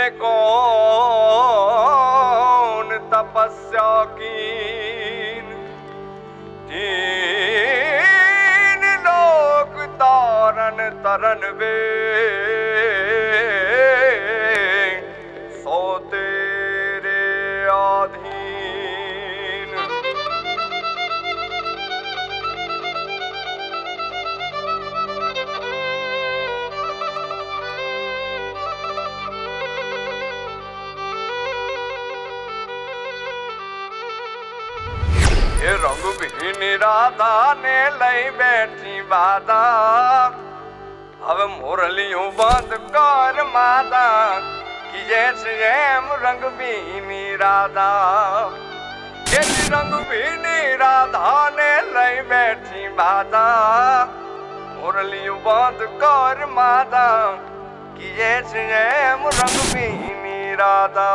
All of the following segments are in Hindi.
रे कौन तपस्या कीन, तीन लोक तारन तरन वे, सो तेरे आधीन। रंग भी राधा ने लई बैठी बाधा, अब मुरलियों बंद कर माता कि जैसे रंग भी राधा। रंग भी राधा ने लई बैठी बाधा, मुरलियों बंद कर माता कि जैसे रंग भी राधा।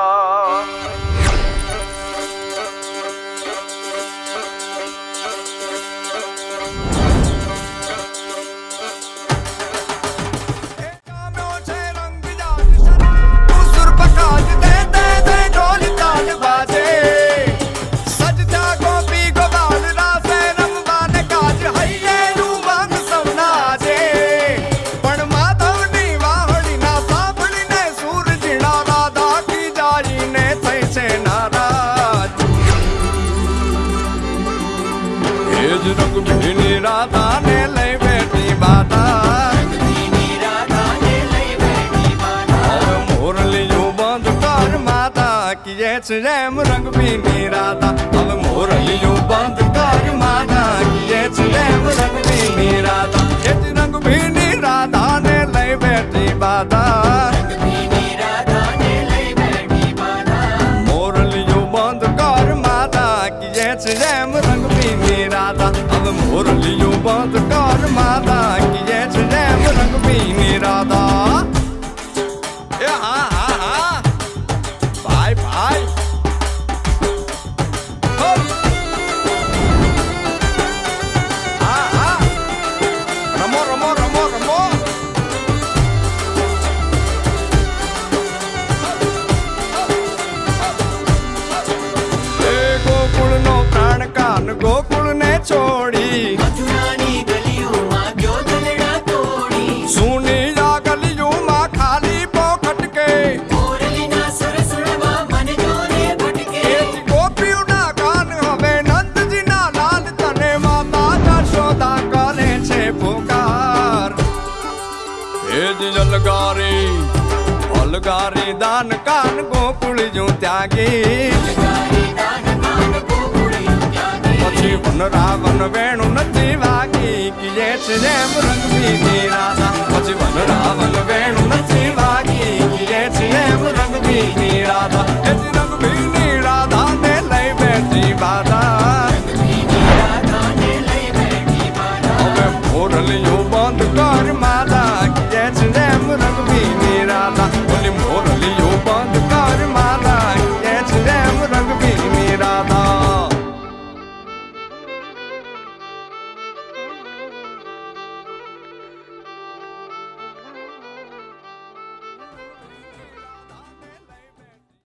रंग भी राधा ने लई बैठी बाधा, मुरलियों बंद कर माता कि जैसे रंग भी राधा। अब मुरलियों बंद कर माता कि जैसे रंग भी राधा। रंग भी राधा ने लई बैठी बाधा, मुरलियों बंद कर माता कि जैसे रंग भी राधा। अब मुरलियों बंद कर माता कि जैसे रंग भी राधा। हाँ हाँ हाँ भाई भाई हाँ हाँ रमो रमो रमो रमो। गोकुल नो प्राण कान गोकुल ने छोड़ी, मथुरानी गलियों मां क्यों दलड़ा तोड़ी। सुनी जा गलियों मां खाली पोखट के, मोरली ना सुर सुरवा मन जोने भटके। गोपियों ना कान हवे नंद जी ना लाल तने माता जशोदा करे छे पुकार। हेज अलगारी अलगारी दान कान गोकुल जो त्यागी, પછી વન રાવણ વેણુ નથી વાગી કે જે છે રંગ બી રાધા।